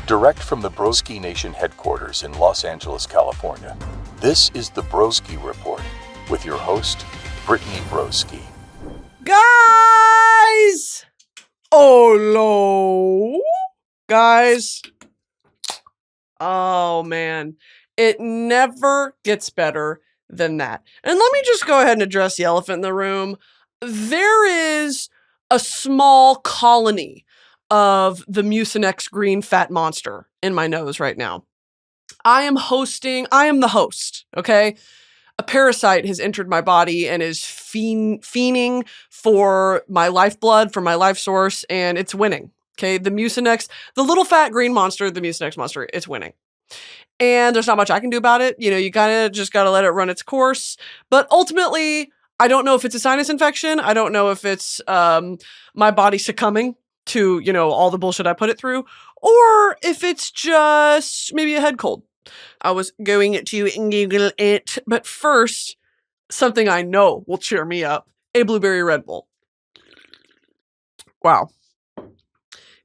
Direct from the broskination headquarters in Los Angeles, California, this is the Broski Report with your host, Brittany Broski. Guys! Oh, guys. Oh, man. It never gets better than that. And let me just go ahead and address the elephant in the room. There is a small colony of the Mucinex green fat monster in my nose right now. I am the host, okay? A parasite has entered my body and is fiending for my lifeblood, for my life source, and it's winning, okay? The Mucinex, the little fat green monster, the Mucinex monster, it's winning. And there's not much I can do about it. You know, you just gotta let it run its course. But ultimately, I don't know if it's a sinus infection. I don't know if it's my body succumbing to, all the bullshit I put it through, or if it's just maybe a head cold. I was going to Google it, but first, something I know will cheer me up. A blueberry Redbull. Wow.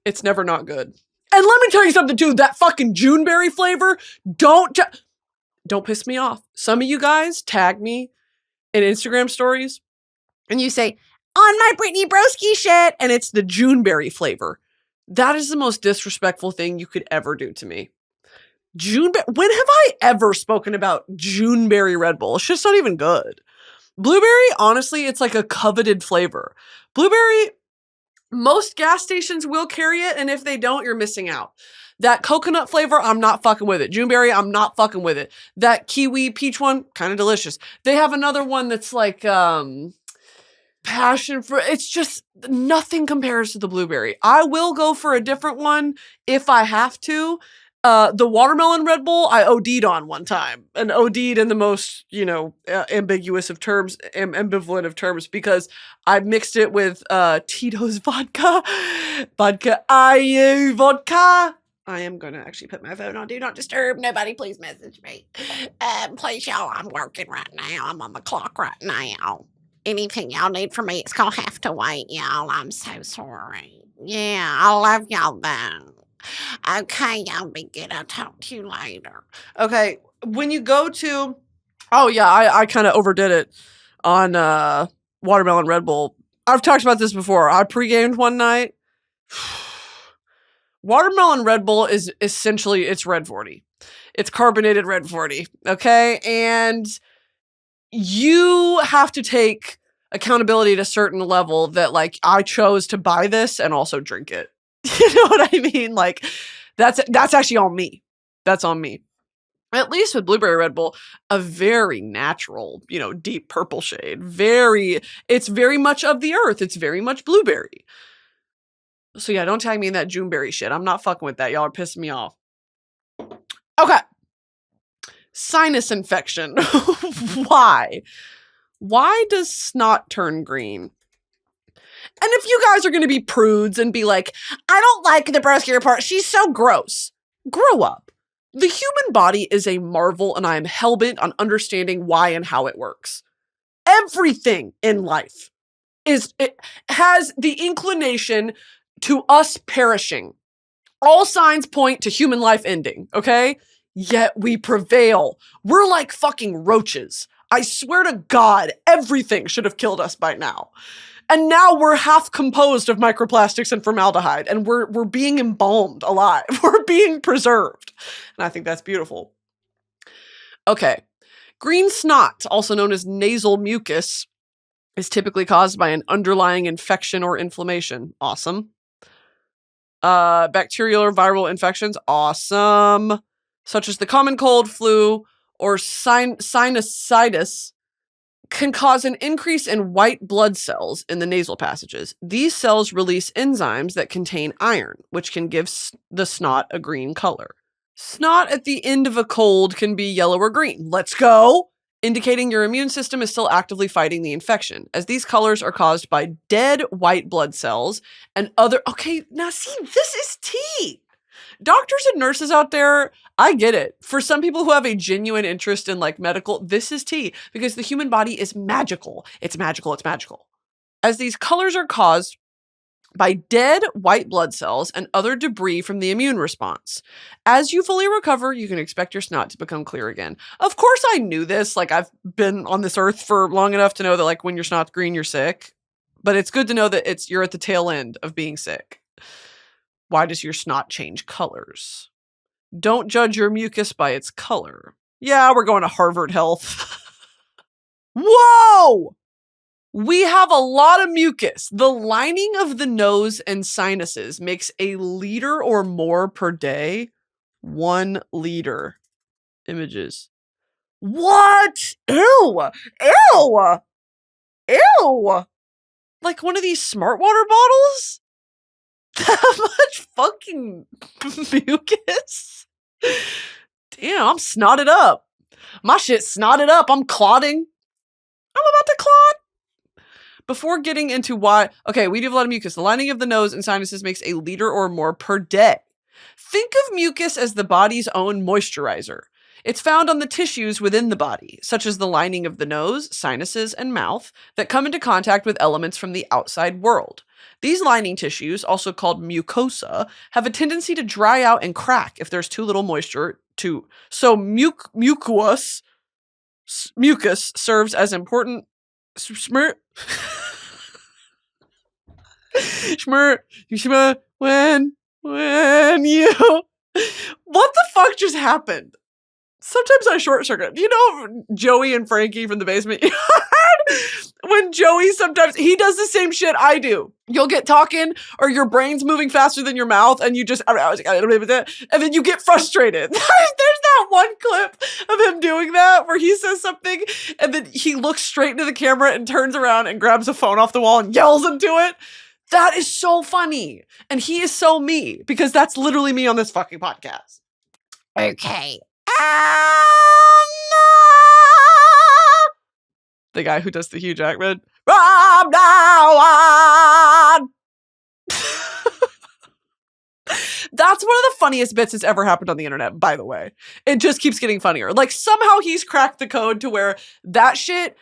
It's never not good. And let me tell you something too, that fucking Juneberry flavor, don't piss me off. Some of you guys tag me in Instagram stories and you say, on my Brittany Broski shit, and it's the Juneberry flavor. That is the most disrespectful thing you could ever do to me. When have I ever spoken about Juneberry Redbull? It's just not even good. Blueberry, honestly, it's like a coveted flavor. Blueberry, most gas stations will carry it, and if they don't, you're missing out. That coconut flavor, I'm not fucking with it. Juneberry, I'm not fucking with it. That kiwi peach one, kind of delicious. They have another one that's like passion fruit. It's just nothing compares to the blueberry. I will go for a different one if I have to. The watermelon Red Bull, I OD'd on one time, and OD'd in the most, ambiguous of terms, ambivalent of terms, because I mixed it with Tito's vodka. IU vodka. I am going to actually put my phone on Do Not Disturb. Nobody please message me. Please, y'all, I'm working right now. I'm on the clock right now. Anything y'all need from me, it's going to have to wait, y'all. I'm so sorry. Yeah, I love y'all though. Okay, y'all be good. I'll talk to you later. Okay, when you go to... Oh, yeah, I kind of overdid it on Watermelon Red Bull. I've talked about this before. I pre-gamed one night. Watermelon Red Bull is essentially, it's Red 40. It's carbonated Red 40, okay? And you have to take accountability at a certain level that, like, I chose to buy this and also drink it. You know what I mean? Like, that's actually on me. That's on me. At least with Blueberry Red Bull, a very natural, deep purple shade. It's very much of the earth. It's very much blueberry. So yeah, don't tag me in that Juneberry shit. I'm not fucking with that. Y'all are pissing me off. Okay. Sinus infection. Why? Why does snot turn green? And if you guys are going to be prudes and be like, I don't like the Broski Report, she's so gross. Grow up. The human body is a marvel, and I am hellbent on understanding why and how it works. Everything in life has the inclination to us perishing. All signs point to human life ending, okay? Yet we prevail. We're like fucking roaches. I swear to God, everything should have killed us by now. And now we're half composed of microplastics and formaldehyde, and we're being embalmed alive. We're being preserved. And I think that's beautiful. Okay. Green snot, also known as nasal mucus, is typically caused by an underlying infection or inflammation. Awesome. Bacterial or viral infections. Awesome. Such as the common cold, flu, or sinusitis, can cause an increase in white blood cells in the nasal passages. These cells release enzymes that contain iron, which can give the snot a green color. Snot at the end of a cold can be yellow or green. Let's go! Indicating your immune system is still actively fighting the infection, as these colors are caused by dead white blood cells and other... Okay, now see, this is tea! Doctors and nurses out there, I get it. For some people who have a genuine interest in like medical, this is tea, because the human body is magical. It's magical. It's magical. As these colors are caused by dead white blood cells and other debris from the immune response. As you fully recover, you can expect your snot to become clear again. Of course I knew this. Like, I've been on this earth for long enough to know that, like, when your snot's green, you're sick. But it's good to know that you're at the tail end of being sick. Why does your snot change colors? Don't judge your mucus by its color. Yeah, we're going to Harvard Health. Whoa! We have a lot of mucus. The lining of the nose and sinuses makes a liter or more per day. 1 liter. Images. What? Ew! Ew! Ew! Like one of these smart water bottles? That much fucking mucus? Damn, I'm snotted up. My shit's snotted up. I'm clotting. I'm about to clot. Before getting into why, okay, we do have a lot of mucus. The lining of the nose and sinuses makes a liter or more per day. Think of mucus as the body's own moisturizer. It's found on the tissues within the body, such as the lining of the nose, sinuses, and mouth, that come into contact with elements from the outside world. These lining tissues, also called mucosa, have a tendency to dry out and crack if there's too little moisture so mucus serves as important when you what the fuck just happened? Sometimes I short circuit. You know Joey and Frankie from the basement? When Joey sometimes, he does the same shit I do. You'll get talking or your brain's moving faster than your mouth and you just, and then you get frustrated. There's that one clip of him doing that where he says something and then he looks straight into the camera and turns around and grabs a phone off the wall and yells into it. That is so funny. And he is so me because that's literally me on this fucking podcast. Okay. The guy who does the Hugh Jackman. From now on. That's one of the funniest bits that's ever happened on the internet, by the way. It just keeps getting funnier. Like, somehow he's cracked the code to where that shit,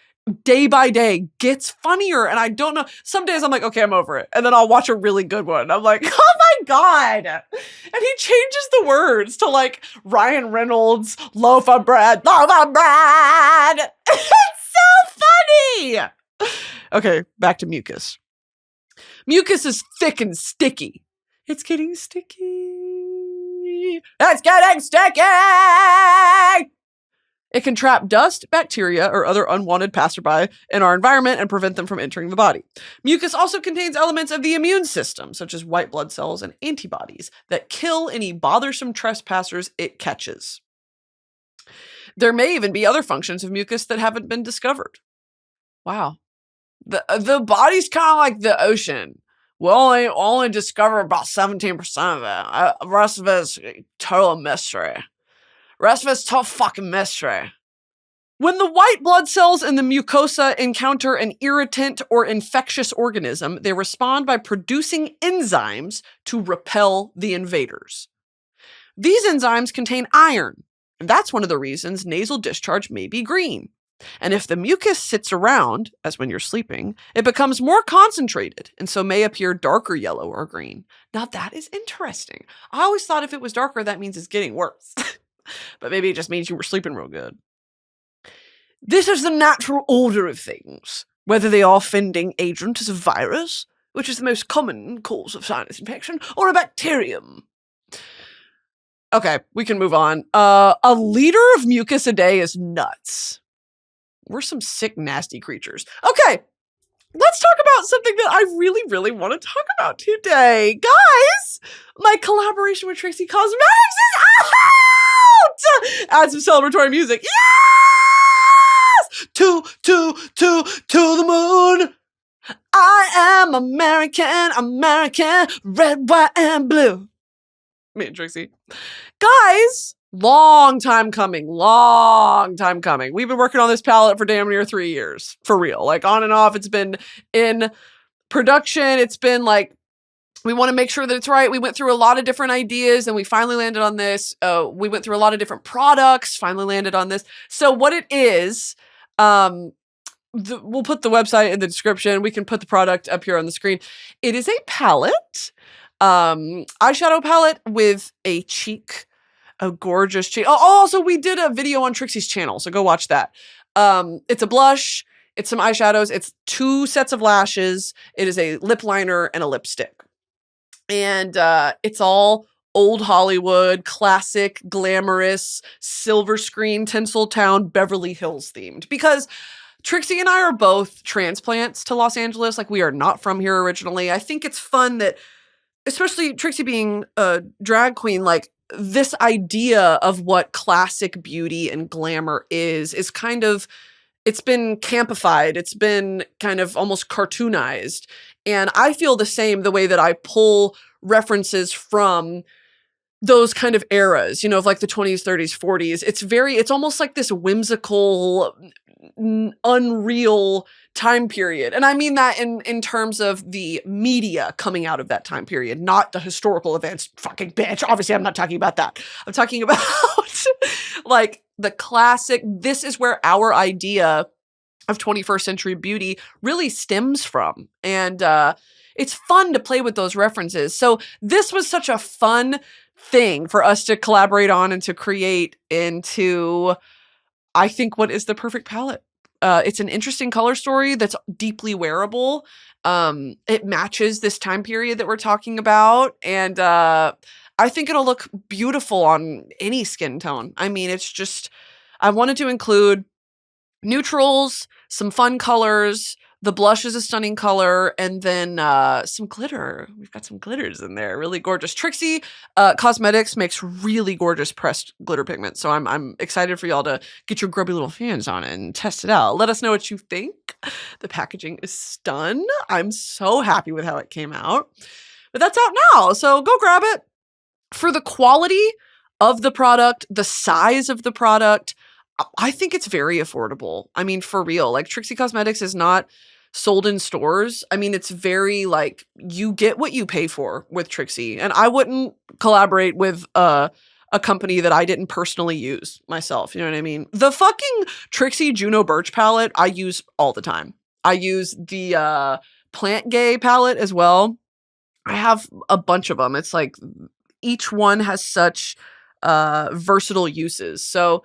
day by day, gets funnier. And I don't know. Some days I'm like, okay, I'm over it. And then I'll watch a really good one. I'm like, oh my God. And he changes the words to like Ryan Reynolds, loaf of bread. It's so funny. Okay, back to mucus. Mucus is thick and sticky. It's getting sticky. It's getting sticky. It can trap dust, bacteria, or other unwanted passerby in our environment and prevent them from entering the body. Mucus also contains elements of the immune system, such as white blood cells and antibodies, that kill any bothersome trespassers it catches. There may even be other functions of mucus that haven't been discovered. Wow. The body's kind of like the ocean. We'll only discover about 17% of it. The rest of it is total mystery. Rest of it's total fucking mystery. When the white blood cells in the mucosa encounter an irritant or infectious organism, they respond by producing enzymes to repel the invaders. These enzymes contain iron, and that's one of the reasons nasal discharge may be green. And if the mucus sits around, as when you're sleeping, it becomes more concentrated and so may appear darker yellow or green. Now that is interesting. I always thought if it was darker, that means it's getting worse. But maybe it just means you were sleeping real good. This is the natural order of things. Whether the offending agent is a virus, which is the most common cause of sinus infection, or a bacterium. Okay, we can move on. A liter of mucus a day is nuts. We're some sick, nasty creatures. Okay, let's talk about something that I really, really want to talk about today. Guys, my collaboration with Trixie Cosmetics is out! Add some celebratory music. Yes! To the moon. I am American, red, white, and blue. Me and Trixie. Guys, long time coming. We've been working on this palette for damn near 3 years. For real. Like, on and off. It's been in production. It's been like, we want to make sure that it's right. We went through a lot of different ideas and we finally landed on this. We went through a lot of different products, finally landed on this. So what it is we'll put the website in the description. We can put the product up here on the screen. It is a palette, eyeshadow palette with a cheek, a gorgeous cheek. Oh, also we did a video on Trixie's channel, so go watch that. It's a blush, it's some eyeshadows, it's 2 sets of lashes, it is a lip liner and a lipstick. And it's all old Hollywood, classic, glamorous, silver screen, Tinseltown, Beverly Hills themed. Because Trixie and I are both transplants to Los Angeles. Like, we are not from here originally. I think it's fun that, especially Trixie being a drag queen, like, this idea of what classic beauty and glamour is kind of, it's been campified. It's been kind of almost cartoonized. And I feel the same the way that I pull references from those kind of eras, you know, of like the 20s, 30s, 40s. It's almost like this whimsical, unreal time period. And I mean that in terms of the media coming out of that time period, not the historical events. Fucking bitch. Obviously, I'm not talking about that. I'm talking about like the classic, this is where our idea of 21st century beauty really stems from. And it's fun to play with those references. So this was such a fun thing for us to collaborate on and to create into, I think, what is the perfect palette. It's an interesting color story that's deeply wearable. It matches this time period that we're talking about. And I think it'll look beautiful on any skin tone. I mean, it's just, I wanted to include neutrals, some fun colors. The blush is a stunning color, and then some glitter. We've got some glitters in there, really gorgeous. Trixie Cosmetics makes really gorgeous pressed glitter pigment, so I'm excited for y'all to get your grubby little hands on it and test it out. Let us know what you think. The packaging is stun. I'm so happy with how it came out. But that's out now, so go grab it. For the quality of the product, the size of the product, I think it's very affordable. I mean, for real, like Trixie Cosmetics is not sold in stores. I mean, it's very like, you get what you pay for with Trixie. And I wouldn't collaborate with a company that I didn't personally use myself. You know what I mean? The fucking Trixie Juno Birch palette I use all the time. I use the Plant Gay palette as well. I have a bunch of them. It's like each one has such versatile uses. So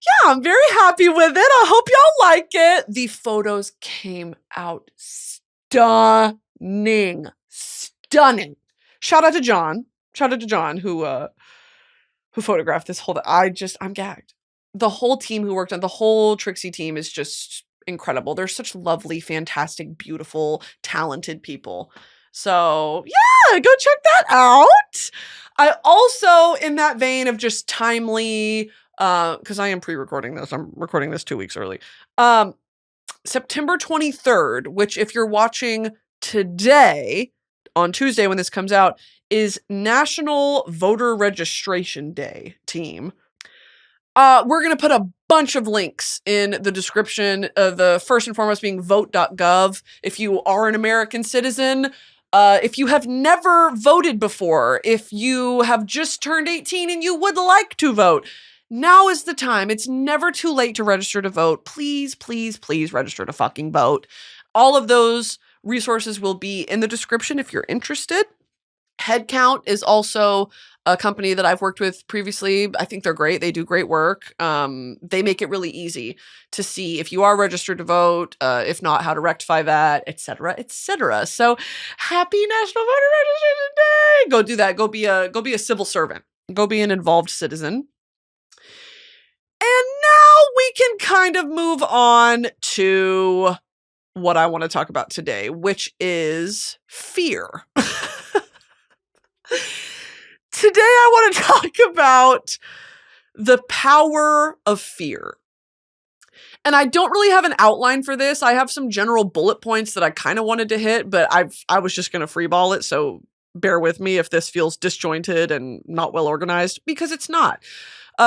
yeah, I'm very happy with it. I hope y'all like it. The photos came out stunning. Stunning. Shout out to John. Shout out to John who photographed this whole I'm gagged. The whole team who worked on the whole Trixie team is just incredible. They're such lovely, fantastic, beautiful, talented people. So yeah, go check that out. I also, in that vein of just timely, because I am pre-recording this. I'm recording this 2 weeks early. September 23rd, which if you're watching today, on Tuesday when this comes out, is National Voter Registration Day, team. We're going to put a bunch of links in the description. The first and foremost being vote.gov. If you are an American citizen, if you have never voted before, if you have just turned 18 and you would like to vote, now is the time. It's never too late to register to vote. Please, please, please register to fucking vote. All of those resources will be in the description if you're interested. Headcount is also a company that I've worked with previously. I think they're great. They do great work. They make it really easy to see if you are registered to vote, if not, how to rectify that, etc., etc. So happy National Voter Registration Day. Go do that. Go be a civil servant. Go be an involved citizen. And now we can kind of move on to what I want to talk about today, which is fear. Today I want to talk about the power of fear. And I don't really have an outline for this. I have some general bullet points that I kind of wanted to hit, but I was just going to freeball it, so bear with me if this feels disjointed and not well organized, because it's not.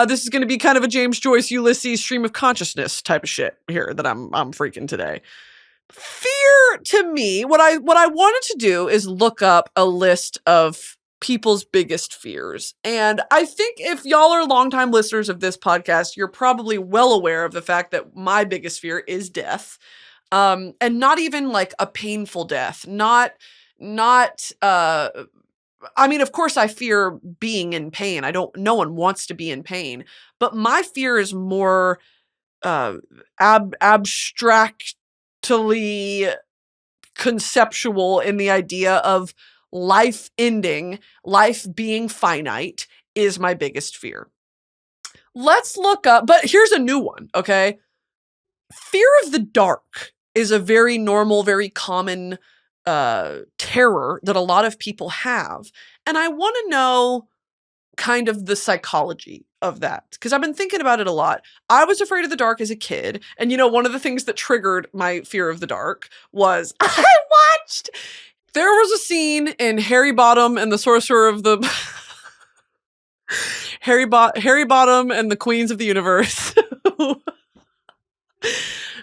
This is going to be kind of a James Joyce, Ulysses stream of consciousness type of shit here that I'm freaking today. Fear, to me, what I wanted to do is look up a list of people's biggest fears. And I think if y'all are longtime listeners of this podcast, you're probably well aware of the fact that my biggest fear is death. And not even like a painful death, I mean, of course I fear being in pain. No one wants to be in pain, but my fear is more, abstractly conceptual in the idea of life ending, life being finite is my biggest fear. Let's look up, but here's a new one, okay? Fear of the dark is a very normal, very common terror that a lot of people have. And I want to know kind of the psychology of that, because I've been thinking about it a lot. I was afraid of the dark as a kid. And one of the things that triggered my fear of the dark was there was a scene in Harry Bottom and the Sorcerer of the Harry Bottom and the Queens of the Universe.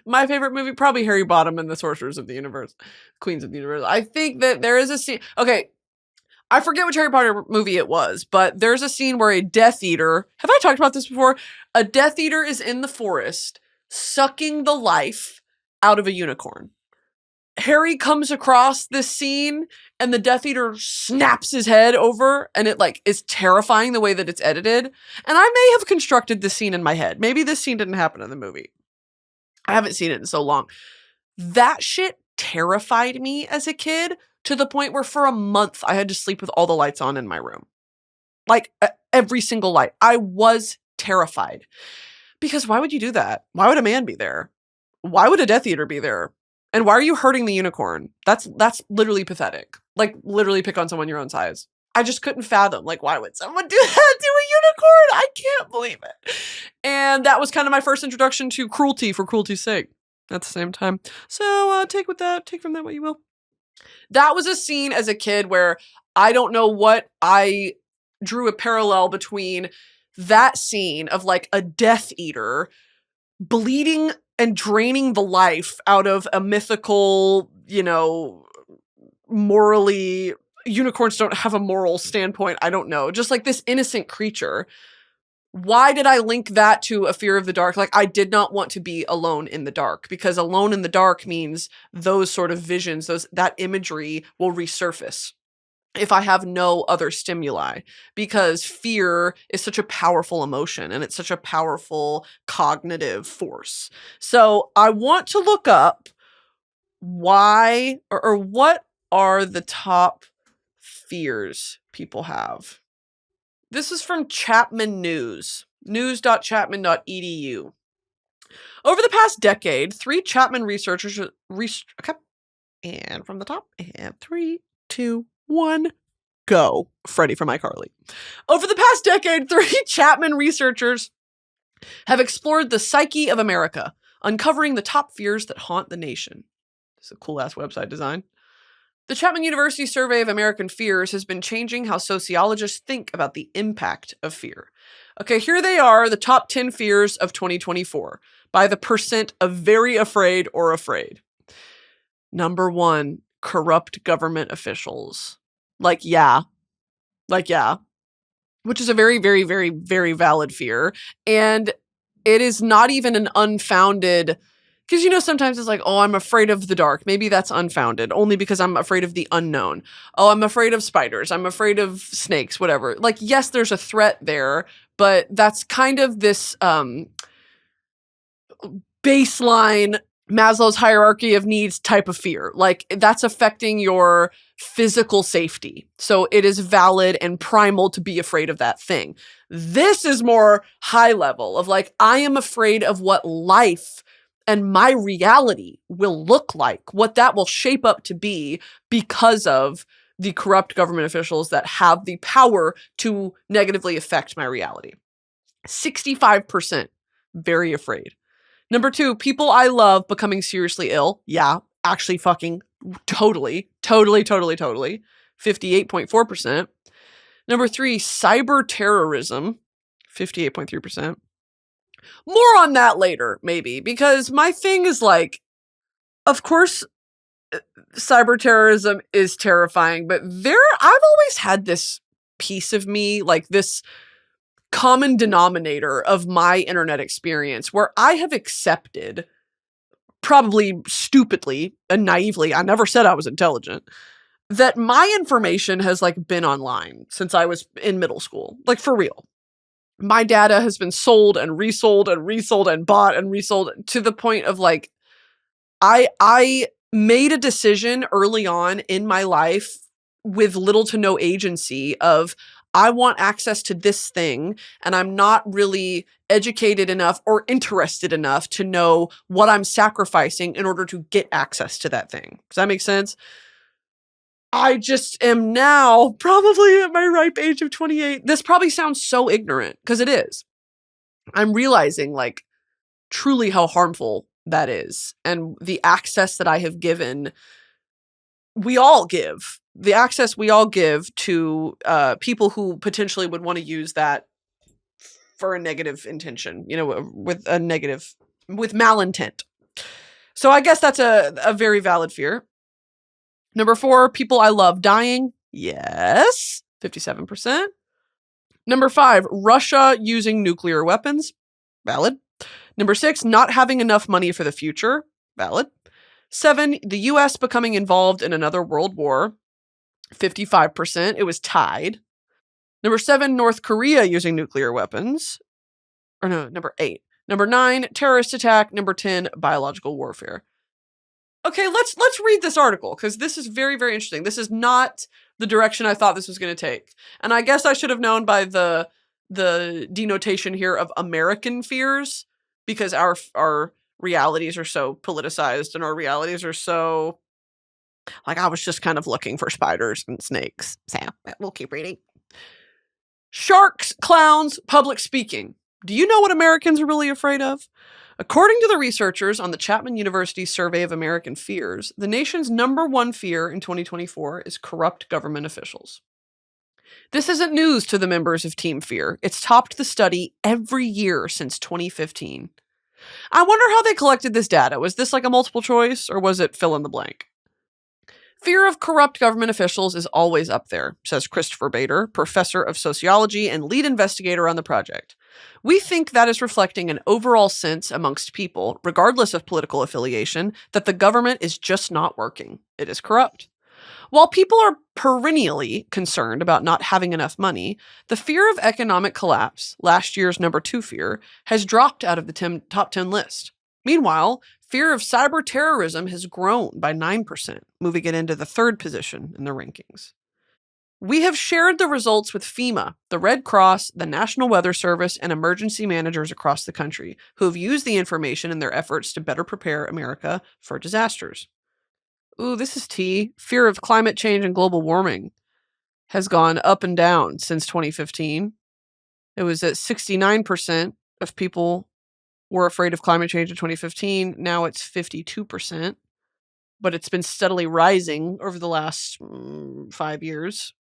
My favorite movie, probably Harry Bottom and the Sorcerers of the Universe, Queens of the Universe. I think that there is a scene. Okay, I forget which Harry Potter movie it was, but there's a scene where a Death Eater, have I talked about this before? A Death Eater is in the forest sucking the life out of a unicorn. Harry comes across this scene and the Death Eater snaps his head over, and it is terrifying the way that it's edited. And I may have constructed this scene in my head. Maybe this scene didn't happen in the movie. I haven't seen it in so long. That shit terrified me as a kid to the point where for a month I had to sleep with all the lights on in my room. Every single light. I was terrified. Because why would you do that? Why would a man be there? Why would a Death Eater be there? And why are you hurting the unicorn? That's literally pathetic. Literally pick on someone your own size. I just couldn't fathom, why would someone do that to a unicorn? I can't believe it. And that was kind of my first introduction to cruelty for cruelty's sake at the same time. So take from that what you will. That was a scene as a kid where I don't know what I drew a parallel between that scene of a Death Eater bleeding and draining the life out of a mythical, morally, unicorns don't have a moral standpoint. I don't know. Just this innocent creature. Why did I link that to a fear of the dark? I did not want to be alone in the dark, because alone in the dark means those sort of visions, that imagery will resurface if I have no other stimuli, because fear is such a powerful emotion and it's such a powerful cognitive force. So I want to look up why or what are the top fears people have. This is from Chapman News, news.chapman.edu. Over the past decade, 3 Chapman researchers, and from the top, and 3, 2, 1, go. Freddie from iCarly. Over the past decade, 3 Chapman researchers have explored the psyche of America, uncovering the top fears that haunt the nation. It's a cool-ass website design. The Chapman University Survey of American Fears has been changing how sociologists think about the impact of fear. Okay, here they are, the top 10 fears of 2024, by the percent of very afraid or afraid. Number 1, corrupt government officials. Yeah. Which is a very, very, very, very valid fear. And it is not even an unfounded, because sometimes it's I'm afraid of the dark. Maybe that's unfounded, only because I'm afraid of the unknown. Oh, I'm afraid of spiders. I'm afraid of snakes, whatever. Yes, there's a threat there, but that's kind of this baseline Maslow's hierarchy of needs type of fear. That's affecting your physical safety. So it is valid and primal to be afraid of that thing. This is more high level of I am afraid of what life and my reality will look like, what that will shape up to be because of the corrupt government officials that have the power to negatively affect my reality. 65%, very afraid. Number 2, people I love becoming seriously ill. Yeah, actually fucking totally. 58.4%. Number 3, cyber terrorism. 58.3%. More on that later, maybe, because my thing is of course, cyber terrorism is terrifying, but I've always had this piece of me, like this common denominator of my internet experience where I have accepted, probably stupidly and naively, I never said I was intelligent, that my information has like been online since I was in middle school. Like for real. My data has been sold and resold and resold and bought and resold to the point of like, I made a decision early on in my life with little to no agency of, I want access to this thing, and I'm not really educated enough or interested enough to know what I'm sacrificing in order to get access to that thing. Does that make sense? I just am now, probably at my ripe age of 28. This probably sounds so ignorant, because it is. I'm realizing, like, truly how harmful that is. And the access that I have given, we all give. The access we all give to people who potentially would want to use that for a negative intention, you know, with malintent. So I guess that's a very valid fear. Number 4, people I love dying. Yes, 57%. Number 5, Russia using nuclear weapons. Valid. Number 6, not having enough money for the future. Valid. 7, the US becoming involved in another world war. 55%. It was tied. Number 7, North Korea using nuclear weapons. Or no, number 8. Number 9, terrorist attack. Number 10, biological warfare. Okay, let's read this article, because this is very, very interesting. This is not the direction I thought this was going to take. And I guess I should have known by the denotation here of American fears, because our realities are so politicized and our realities are so, like, I was just kind of looking for spiders and snakes. So we'll keep reading. Sharks, clowns, public speaking. Do you know what Americans are really afraid of? According to the researchers on the Chapman University Survey of American Fears, the nation's number 1 fear in 2024 is corrupt government officials. This isn't news to the members of Team Fear. It's topped the study every year since 2015. I wonder how they collected this data. Was this like a multiple choice, or was it fill in the blank? Fear of corrupt government officials is always up there, says Christopher Bader, professor of sociology and lead investigator on the project. We think that is reflecting an overall sense amongst people, regardless of political affiliation, that the government is just not working. It is corrupt. While people are perennially concerned about not having enough money, the fear of economic collapse, last year's number 2 fear, has dropped out of the top 10 list. Meanwhile, fear of cyber terrorism has grown by 9%, moving it into the 3rd position in the rankings. We have shared the results with FEMA, the Red Cross, the National Weather Service, and emergency managers across the country, who have used the information in their efforts to better prepare America for disasters. Ooh, this is tea. Fear of climate change and global warming has gone up and down since 2015. It was at 69% of people were afraid of climate change in 2015. Now it's 52%, but it's been steadily rising over the last 5 years.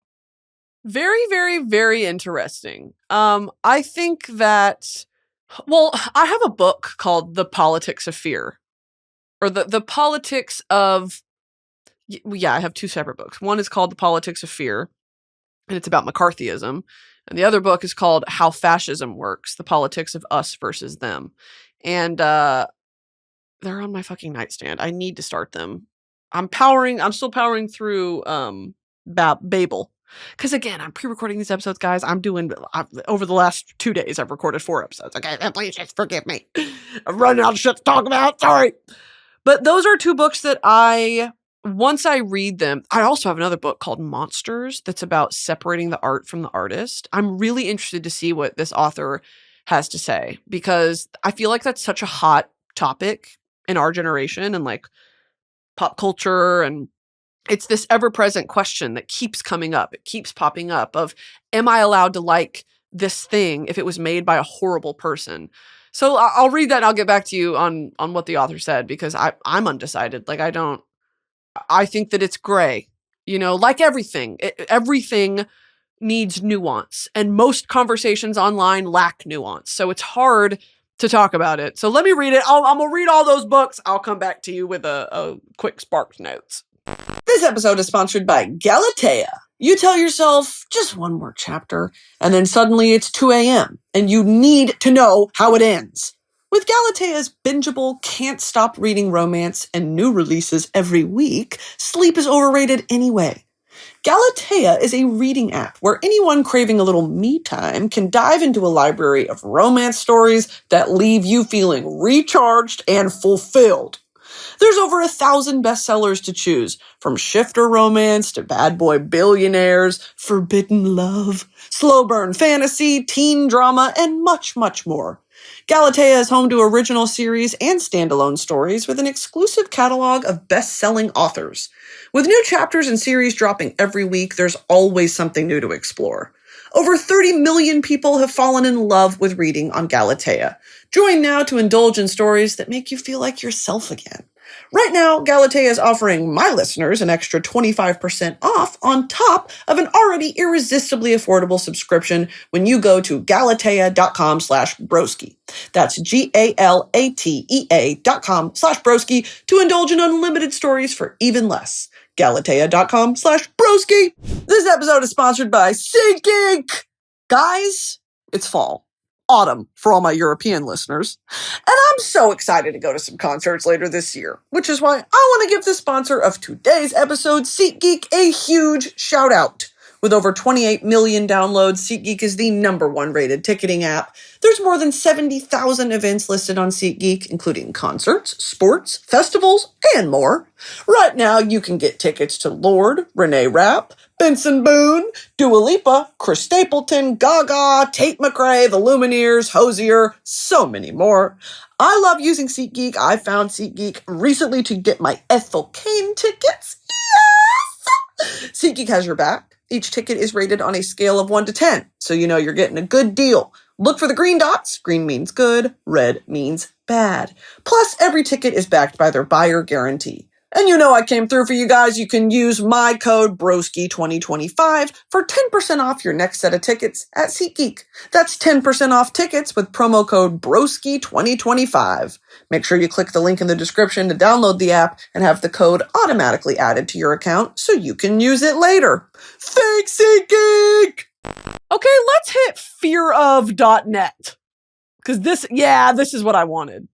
Very, very, very interesting. I think that, well, I have a book called The Politics of Fear, or the politics of, yeah, I have 2 separate books. One is called The Politics of Fear, and it's about McCarthyism. And the other book is called How Fascism Works, The Politics of Us Versus Them. And they're on my fucking nightstand. I need to start them. I'm still powering through Babel. Because again, I'm pre-recording these episodes, guys. Over the last 2 days, I've recorded 4 episodes. Okay, please just forgive me. I'm running out of shit to talk about. Sorry. But those are 2 books that once I read them, I also have another book called Monsters that's about separating the art from the artist. I'm really interested to see what this author has to say, because I feel like that's such a hot topic in our generation and like pop culture, and it's this ever-present question that keeps coming up. It keeps popping up of, am I allowed to like this thing if it was made by a horrible person? So I'll read that and I'll get back to you on what the author said, because I'm undecided. Like, I think that it's gray, like everything. Everything needs nuance, and most conversations online lack nuance. So it's hard to talk about it. So let me read it. I'm going to read all those books. I'll come back to you with a quick Sparks Notes. This episode is sponsored by Galatea. You tell yourself, just one more chapter, and then suddenly it's 2 a.m., and you need to know how it ends. With Galatea's bingeable, can't-stop reading romance and new releases every week, sleep is overrated anyway. Galatea is a reading app where anyone craving a little me time can dive into a library of romance stories that leave you feeling recharged and fulfilled. There's over 1,000 bestsellers to choose, from shifter romance to bad boy billionaires, forbidden love, slow burn fantasy, teen drama, and much, much more. Galatea is home to original series and standalone stories with an exclusive catalog of best-selling authors. With new chapters and series dropping every week, there's always something new to explore. Over 30 million people have fallen in love with reading on Galatea. Join now to indulge in stories that make you feel like yourself again. Right now, Galatea is offering my listeners an extra 25% off on top of an already irresistibly affordable subscription when you go to galatea.com/broski. That's GALATEA.com/broski to indulge in unlimited stories for even less. Galatea.com/broski. This episode is sponsored by SeatGeek. Guys, it's fall. Autumn for all my European listeners. And I'm so excited to go to some concerts later this year, which is why I want to give the sponsor of today's episode, SeatGeek, a huge shout out. With over 28 million downloads, SeatGeek is the #1 rated ticketing app. There's more than 70,000 events listed on SeatGeek, including concerts, sports, festivals, and more. Right now, you can get tickets to Lorde, Renee Rapp, Benson Boone, Dua Lipa, Chris Stapleton, Gaga, Tate McRae, The Lumineers, Hozier, so many more. I love using SeatGeek. I found SeatGeek recently to get my Ethel Cain tickets. Yes! SeatGeek has your back. Each ticket is rated on a scale of 1 to 10, so you know you're getting a good deal. Look for the green dots. Green means good, red means bad. Plus, every ticket is backed by their buyer guarantee. And you know I came through for you guys. You can use my code BROSKI2025 for 10% off your next set of tickets at SeatGeek. That's 10% off tickets with promo code BROSKI2025. Make sure you click the link in the description to download the app and have the code automatically added to your account so you can use it later. Thanks, SeatGeek! Okay, let's hit fearof.net. Because this is what I wanted.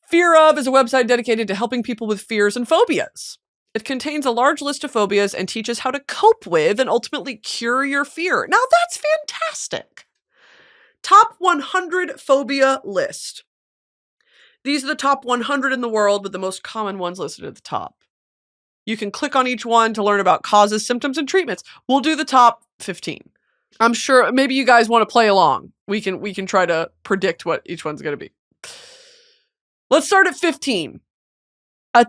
Fear Of is a website dedicated to helping people with fears and phobias. It contains a large list of phobias and teaches how to cope with and ultimately cure your fear. Now that's fantastic. Top 100 phobia list. These are the top 100 in the world with the most common ones listed at the top. You can click on each one to learn about causes, symptoms, and treatments. We'll do the top 15. I'm sure maybe you guys want to play along. We can try to predict what each one's going to be. Let's start at 15. A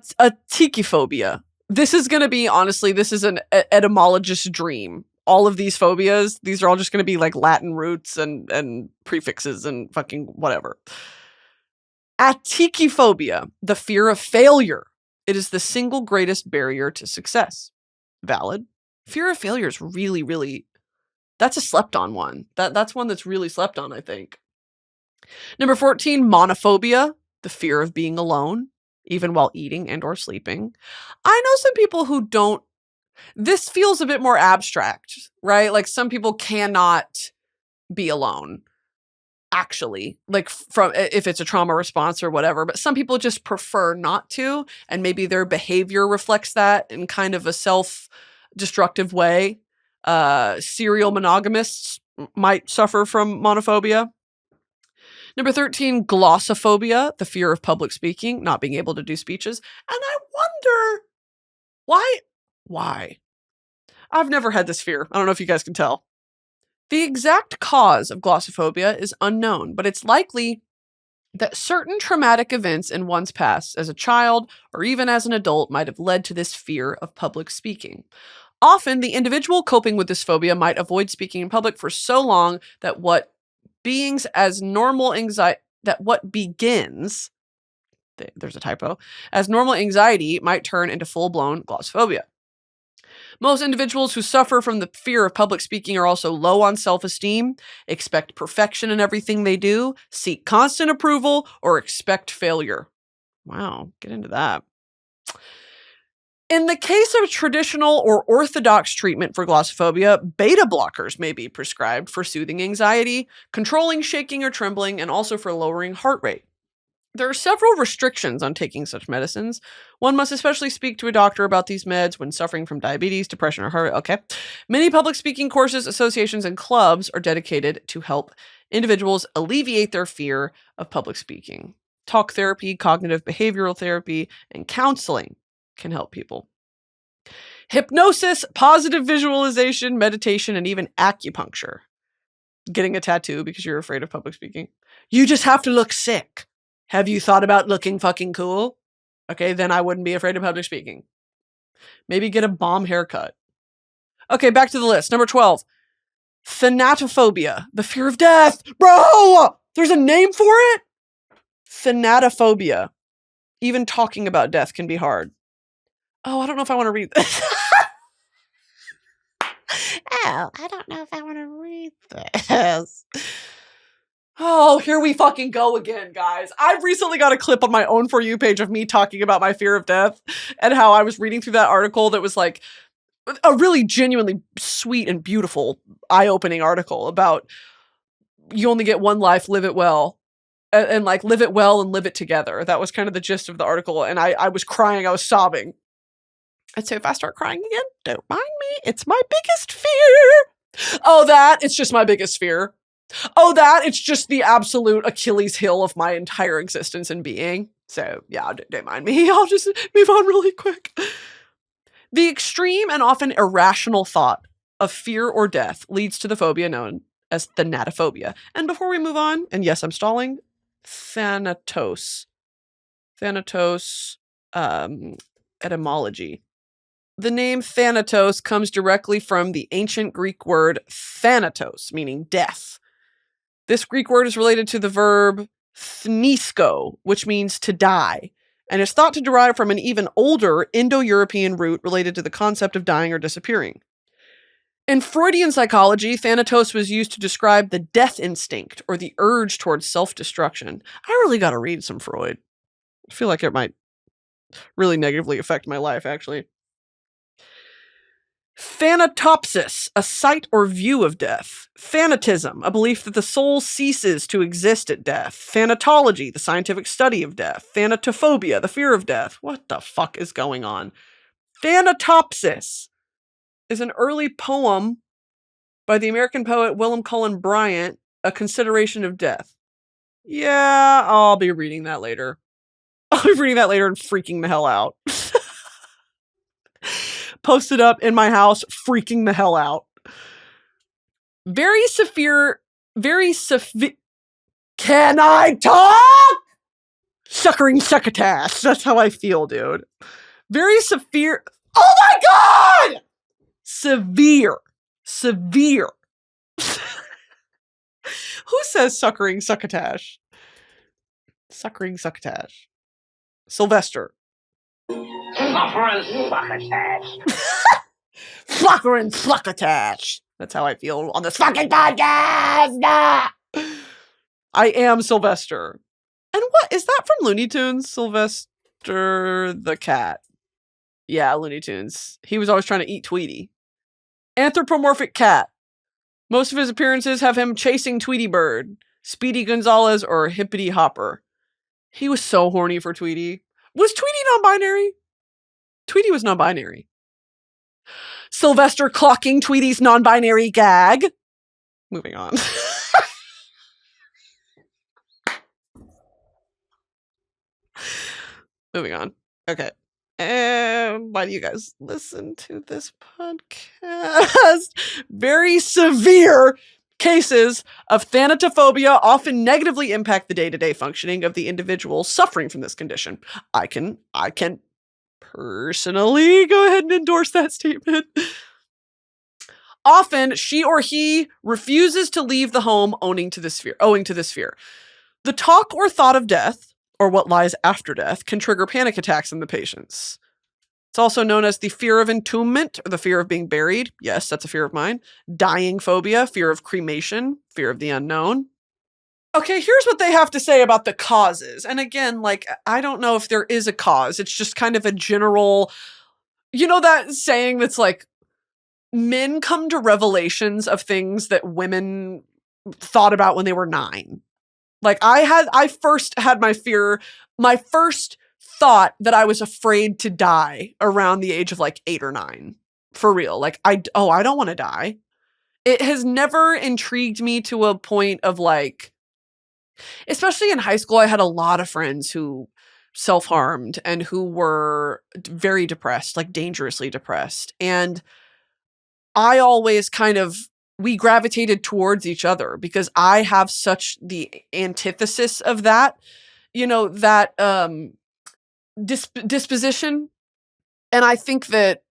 tichiphobia. This is going to be, honestly, this is an etymologist's dream. All of these phobias, these are all just going to be like Latin roots and prefixes and fucking whatever. Atichiphobia, the fear of failure. It is the single greatest barrier to success. Valid. Fear of failure is really, really, that's a slept on one. That's one that's really slept on, I think. Number 14, monophobia. The fear of being alone, even while eating and or sleeping. I know some people who don't, this feels a bit more abstract, right? Like some people cannot be alone, actually, like from if it's a trauma response or whatever, but some people just prefer not to, and maybe their behavior reflects that in kind of a self-destructive way. Serial monogamists might suffer from monophobia. Number 13, glossophobia, the fear of public speaking, not being able to do speeches. And I wonder why? I've never had this fear. I don't know if you guys can tell. The exact cause of glossophobia is unknown, but it's likely that certain traumatic events in one's past as a child or even as an adult might have led to this fear of public speaking. Often, the individual coping with this phobia might avoid speaking in public for so long that what begins, as normal anxiety might turn into full-blown glossophobia. Most individuals who suffer from the fear of public speaking are also low on self-esteem, expect perfection in everything they do, seek constant approval, or expect failure. Wow, get into that. In the case of traditional or orthodox treatment for glossophobia, beta blockers may be prescribed for soothing anxiety, controlling shaking or trembling, and also for lowering heart rate. There are several restrictions on taking such medicines. One must especially speak to a doctor about these meds when suffering from diabetes, depression, or heart rate. Okay. Many public speaking courses, associations, and clubs are dedicated to help individuals alleviate their fear of public speaking. Talk therapy, cognitive behavioral therapy, and counseling can help people. Hypnosis, positive visualization, meditation, and even acupuncture. Getting a tattoo because you're afraid of public speaking. You just have to look sick. Have you thought about looking fucking cool? Okay, then I wouldn't be afraid of public speaking. Maybe get a bomb haircut. Okay, back to the list. Number 12. Thanatophobia, the fear of death. Bro, there's a name for it? Thanatophobia. Even talking about death can be hard. Oh, I don't know if I want to read this. Oh, I don't know if I want to read this. Oh, here we fucking go again, guys. I've recently got a clip on my own For You page of me talking about my fear of death and how I was reading through that article that was like a really genuinely sweet and beautiful, eye-opening article about you only get one life, live it well. And like live it well and live it together. That was kind of the gist of the article. And I was crying, I was sobbing. And so if I start crying again, don't mind me. It's my biggest fear. Oh, that, it's just my biggest fear. Oh, that, it's just the absolute Achilles heel of my entire existence and being. So yeah, don't mind me. I'll just move on really quick. The extreme and often irrational thought of fear or death leads to the phobia known as thanatophobia. And before we move on, and yes, I'm stalling, Thanatos. Thanatos, etymology. The name Thanatos comes directly from the ancient Greek word thanatos, meaning death. This Greek word is related to the verb thnisko, which means to die, and is thought to derive from an even older Indo-European root related to the concept of dying or disappearing. In Freudian psychology, thanatos was used to describe the death instinct or the urge towards self-destruction. I really got to read some Freud. I feel like it might really negatively affect my life, actually. Thanatopsis, a sight or view of death. Thanatism, a belief that the soul ceases to exist at death. Thanatology, the scientific study of death. Thanatophobia, the fear of death. What the fuck is going on? Thanatopsis is an early poem by the American poet Willem Cullen Bryant, A Consideration of Death. Yeah, I'll be reading that later. I'll be reading that later and freaking the hell out. Posted up in my house, freaking the hell out. Very severe. Can I talk? Suckering succotash. That's how I feel, dude. Very severe. Oh my god! Severe. Who says suckering succotash? Suckering succotash. Sylvester. Suckering succotash. That's how I feel on this fucking podcast. Nah! I am Sylvester. And what is that from Looney Tunes? Sylvester the cat. Yeah, Looney Tunes. He was always trying to eat Tweety. Anthropomorphic cat. Most of his appearances have him chasing Tweety Bird, Speedy Gonzales, or Hippity Hopper. He was so horny for Tweety. Was Tweety non-binary? Tweety was non-binary. Sylvester clocking Tweety's non-binary gag. Moving on. Moving on. Okay. Why do you guys listen to this podcast? Very severe cases of thanatophobia often negatively impact the day-to-day functioning of the individual suffering from this condition. I can personally go ahead and endorse that statement. Often, she or he refuses to leave the home owing to this fear. The talk or thought of death, or what lies after death, can trigger panic attacks in the patients. It's also known as the fear of entombment, or the fear of being buried. Yes, that's a fear of mine. Dying phobia, fear of cremation, fear of the unknown. Okay, here's what they have to say about the causes. And again, like, I don't know if there is a cause. It's just kind of a general You know that saying that's like, men come to revelations of things that women thought about when they were 9. Like I first had my first thought that I was afraid to die around the age of like 8 or 9. For real. Like I don't want to die. It has never intrigued me to a point of like, especially in high school, I had a lot of friends who self-harmed and who were very depressed, like dangerously depressed. And I always we gravitated towards each other because I have such the antithesis of that, that disposition. And I think that,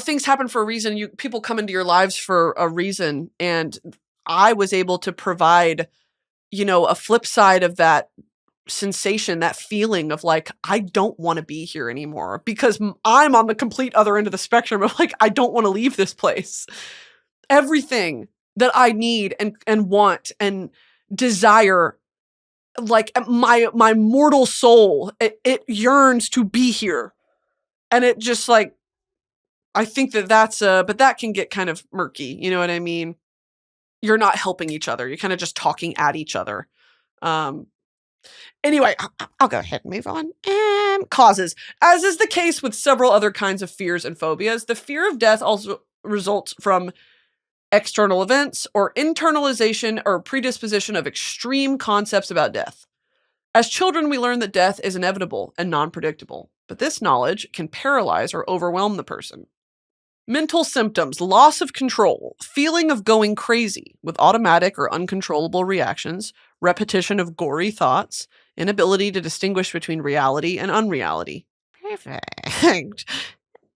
things happen for a reason. People come into your lives for a reason. And I was able to provide, a flip side of that sensation, that feeling of like, I don't want to be here anymore because I'm on the complete other end of the spectrum of like, I don't want to leave this place. Everything that I need and want and desire, like my mortal soul, it yearns to be here. And it just like, I think that's but that can get kind of murky. You know what I mean? You're not helping each other. You're kind of just talking at each other. Anyway, I'll go ahead and move on. Causes. As is the case with several other kinds of fears and phobias, the fear of death also results from external events or internalization or predisposition of extreme concepts about death. As children, we learn that death is inevitable and non-predictable, but this knowledge can paralyze or overwhelm the person. Mental symptoms: loss of control, feeling of going crazy with automatic or uncontrollable reactions, repetition of gory thoughts, inability to distinguish between reality and unreality. Perfect.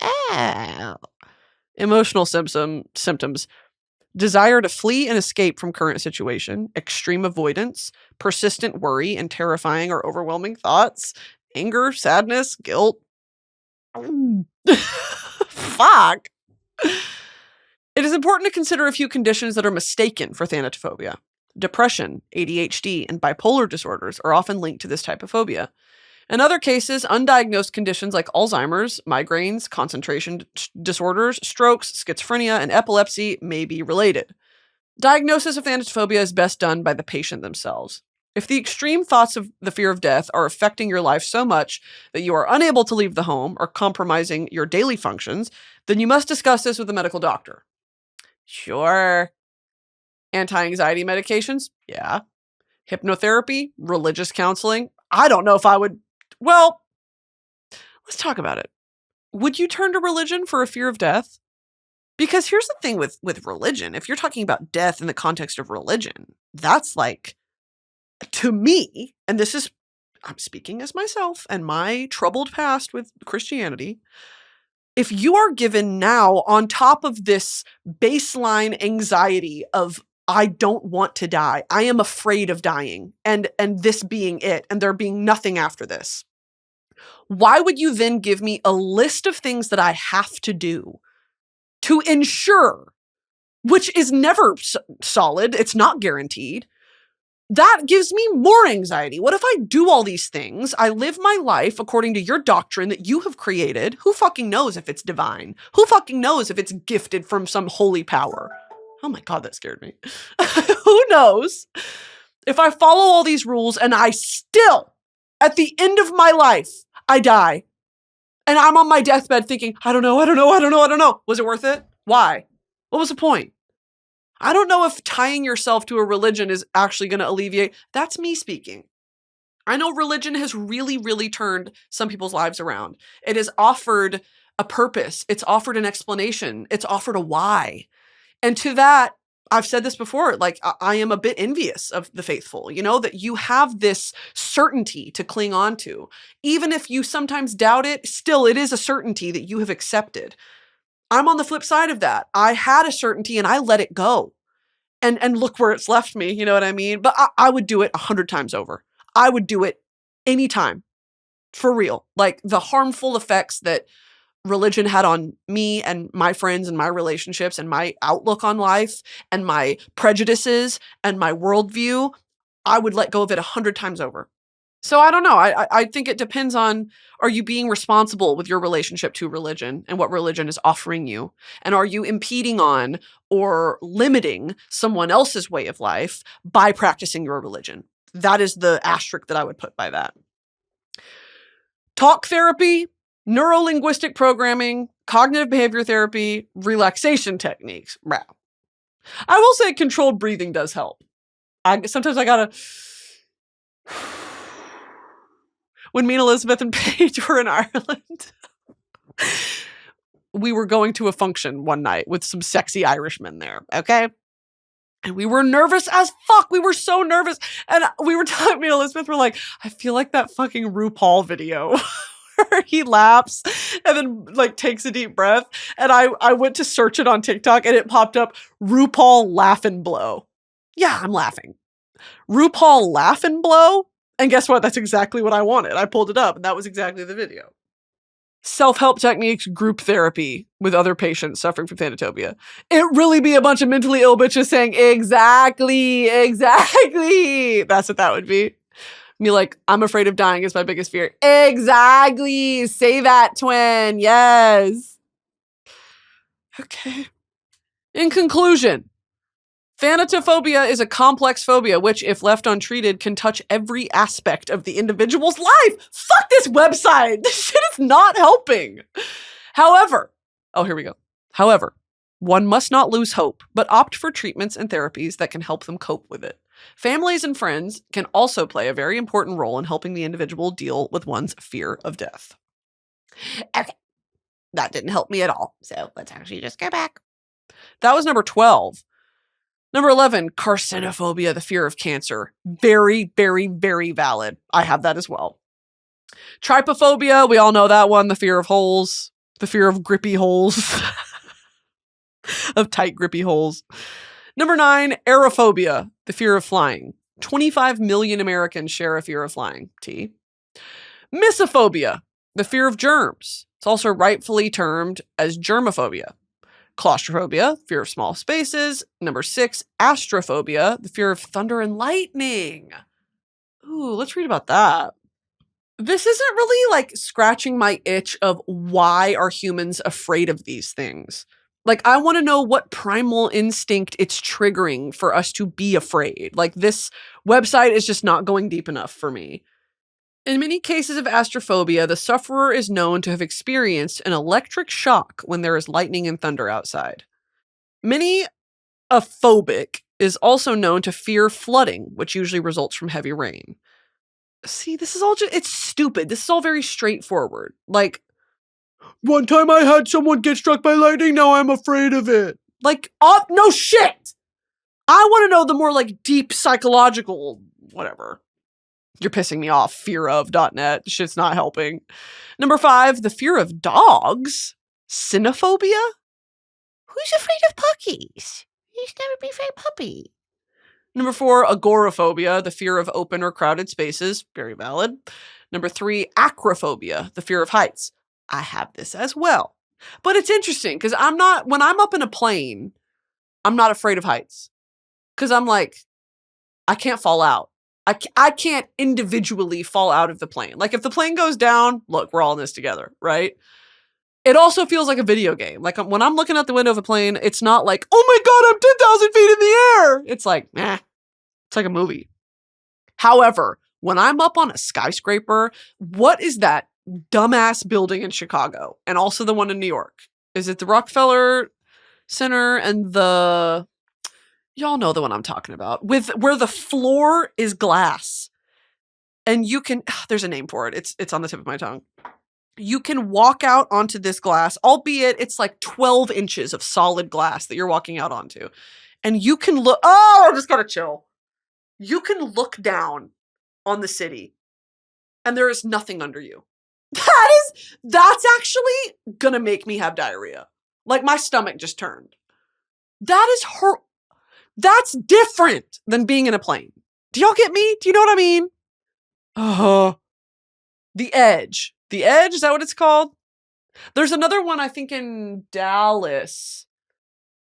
Oh. Emotional symptoms: desire to flee and escape from current situation, extreme avoidance, persistent worry and terrifying or overwhelming thoughts, anger, sadness, guilt. Fuck. It is important to consider a few conditions that are mistaken for thanatophobia. Depression, ADHD, and bipolar disorders are often linked to this type of phobia. In other cases, undiagnosed conditions like Alzheimer's, migraines, concentration disorders, strokes, schizophrenia, and epilepsy may be related. Diagnosis of thanatophobia is best done by the patient themselves. If the extreme thoughts of the fear of death are affecting your life so much that you are unable to leave the home or compromising your daily functions, then you must discuss this with a medical doctor. Sure. Anti-anxiety medications? Yeah. Hypnotherapy? Religious counseling? I don't know if I would. Well, let's talk about it. Would you turn to religion for a fear of death? Because here's the thing with religion. If you're talking about death in the context of religion, that's like, to me, and I'm speaking as myself and my troubled past with Christianity, if you are given now on top of this baseline anxiety of, I don't want to die, I am afraid of dying, and this being it, and there being nothing after this, why would you then give me a list of things that I have to do to ensure, which is never solid, it's not guaranteed, that gives me more anxiety. What if I do all these things? I live my life according to your doctrine that you have created. Who fucking knows if it's divine? Who fucking knows if it's gifted from some holy power? Oh my God, that scared me. Who knows? If I follow all these rules and I still, at the end of my life, I die. And I'm on my deathbed thinking, I don't know. Was it worth it? Why? What was the point? I don't know if tying yourself to a religion is actually going to alleviate. That's me speaking. I know religion has really, really turned some people's lives around. It has offered a purpose. It's offered an explanation. It's offered a why. And to that, I've said this before, like I am a bit envious of the faithful, that you have this certainty to cling on to. Even if you sometimes doubt it, still it is a certainty that you have accepted. I'm on the flip side of that. I had a certainty and I let it go. And look where it's left me, you know what I mean? But I would do it 100 times over. I would do it anytime. For real. Like the harmful effects that religion had on me and my friends and my relationships and my outlook on life and my prejudices and my worldview, I would let go of it 100 times over. So I don't know. I think it depends on, are you being responsible with your relationship to religion and what religion is offering you? And are you impeding on or limiting someone else's way of life by practicing your religion? That is the asterisk that I would put by that. Talk therapy, neuro-linguistic programming, cognitive behavior therapy, relaxation techniques. I will say controlled breathing does help. Sometimes I gotta... When me and Elizabeth and Paige were in Ireland, we were going to a function one night with some sexy Irishmen there, okay? And we were nervous as fuck. We were so nervous. And we were talking, me and Elizabeth were like, I feel like that fucking RuPaul video where he laughs and then like takes a deep breath. And I went to search it on TikTok and it popped up, RuPaul laugh and blow. Yeah, I'm laughing. RuPaul laugh and blow. And guess what? That's exactly what I wanted. I pulled it up and that was exactly the video. Self-help techniques, group therapy with other patients suffering from thanatopia. It really be a bunch of mentally ill bitches saying, exactly. That's what that would be. Me like, I'm afraid of dying is my biggest fear. Exactly. Say that, twin. Yes. Okay. In conclusion, thanatophobia is a complex phobia which, if left untreated, can touch every aspect of the individual's life. Fuck this website. This shit is not helping. However, here we go. However, one must not lose hope, but opt for treatments and therapies that can help them cope with it. Families and friends can also play a very important role in helping the individual deal with one's fear of death. Okay. That didn't help me at all. So let's actually just go back. That was number 12. Number 11, carcinophobia, the fear of cancer. Very, very, very valid. I have that as well. Trypophobia, we all know that one, the fear of holes, the fear of grippy holes, of tight grippy holes. Number 9, aerophobia, the fear of flying. 25 million Americans share a fear of flying. T. Mysophobia, the fear of germs. It's also rightfully termed as germophobia. Claustrophobia, fear of small spaces. Number 6, astrophobia, the fear of thunder and lightning. Ooh, let's read about that. This isn't really like scratching my itch of why are humans afraid of these things. Like, I want to know what primal instinct it's triggering for us to be afraid. Like, this website is just not going deep enough for me. In many cases of astrophobia, the sufferer is known to have experienced an electric shock when there is lightning and thunder outside. Many a phobic is also known to fear flooding, which usually results from heavy rain. See, this is all it's stupid. This is all very straightforward. Like, one time I had someone get struck by lightning, now I'm afraid of it. Like, no shit! I want to know the more like deep psychological whatever. You're pissing me off, fearof.net. Shit's not helping. Number 5, the fear of dogs. Cynophobia? Who's afraid of puppies? He's never been afraid of puppy. Number 4, agoraphobia, the fear of open or crowded spaces. Very valid. Number 3, acrophobia, the fear of heights. I have this as well. But it's interesting because when I'm up in a plane, I'm not afraid of heights. Because I'm like, I can't fall out. I can't individually fall out of the plane. Like, if the plane goes down, look, we're all in this together, right? It also feels like a video game. Like, when I'm looking out the window of a plane, it's not like, oh my God, I'm 10,000 feet in the air. It's like, it's like a movie. However, when I'm up on a skyscraper, what is that dumbass building in Chicago? And also the one in New York? Is it the Rockefeller Center and y'all know the one I'm talking about, where the floor is glass and you can, there's a name for it. It's on the tip of my tongue. You can walk out onto this glass, albeit it's like 12 inches of solid glass that you're walking out onto. And you can look, I just gotta chill. You can look down on the city and there is nothing under you. That's actually gonna make me have diarrhea. Like, my stomach just turned. That's different than being in a plane. Do y'all get me? Do you know what I mean? The Edge. The Edge, is that what it's called? There's another one, I think, in Dallas.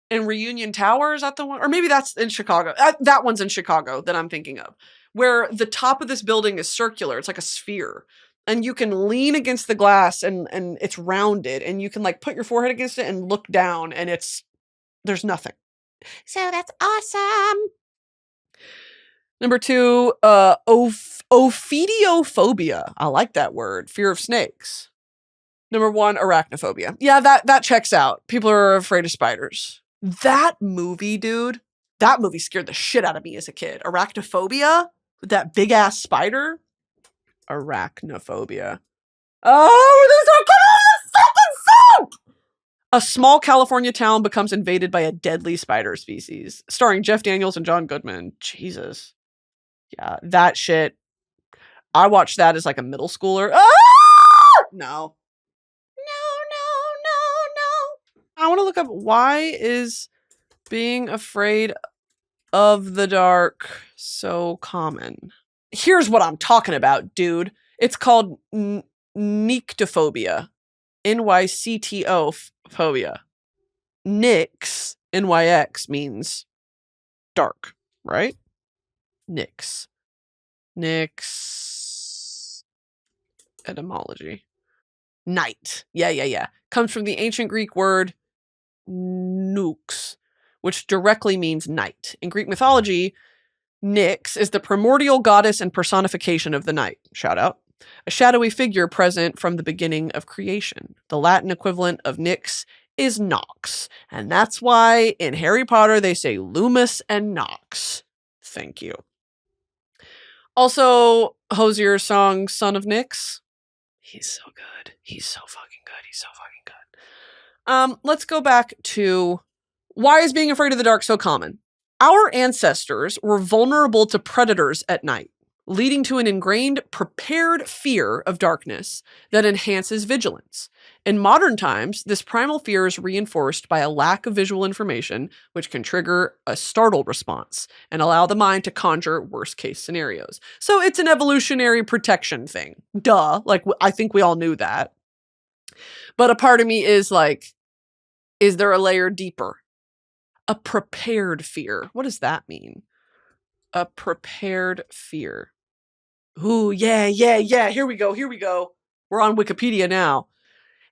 In Reunion Tower, is that the one? Or maybe that's in Chicago. That one's in Chicago that I'm thinking of. where the top of this building is circular. It's like a sphere. And you can lean against the glass and it's rounded. And you can like put your forehead against it and look down and there's nothing. So that's awesome. Number 2, ophidiophobia. I like that word. Fear of snakes. Number 1, arachnophobia. Yeah, that checks out. People are afraid of spiders. That movie, dude, that movie scared the shit out of me as a kid. Arachnophobia with that big ass spider. Arachnophobia. Oh, this is so. A small California town becomes invaded by a deadly spider species. Starring Jeff Daniels and John Goodman. Jesus. Yeah, that shit. I watched that as like a middle schooler. Ah! No. I want to look up, why is being afraid of the dark so common? Here's what I'm talking about, dude. It's called nyctophobia. N-Y-C-T-O phobia. Nyx, N-Y-X, means dark, right? Nyx. Etymology. Night. Yeah. Comes from the ancient Greek word nux, which directly means night. In Greek mythology, Nyx is the primordial goddess and personification of the night. Shout out. A shadowy figure present from the beginning of creation. The Latin equivalent of Nyx is Nox. And that's why in Harry Potter they say Loomis and Nox. Thank you. Also, Hosier's song, Son of Nyx. He's so good. He's so fucking good. Let's go back to, why is being afraid of the dark so common? Our ancestors were vulnerable to predators at night, leading to an ingrained, prepared fear of darkness that enhances vigilance. In modern times, this primal fear is reinforced by a lack of visual information, which can trigger a startled response and allow the mind to conjure worst-case scenarios. So it's an evolutionary protection thing. Duh. Like, I think we all knew that. But a part of me is like, is there a layer deeper? A prepared fear. What does that mean? A prepared fear. Ooh, yeah. Here we go. We're on Wikipedia now.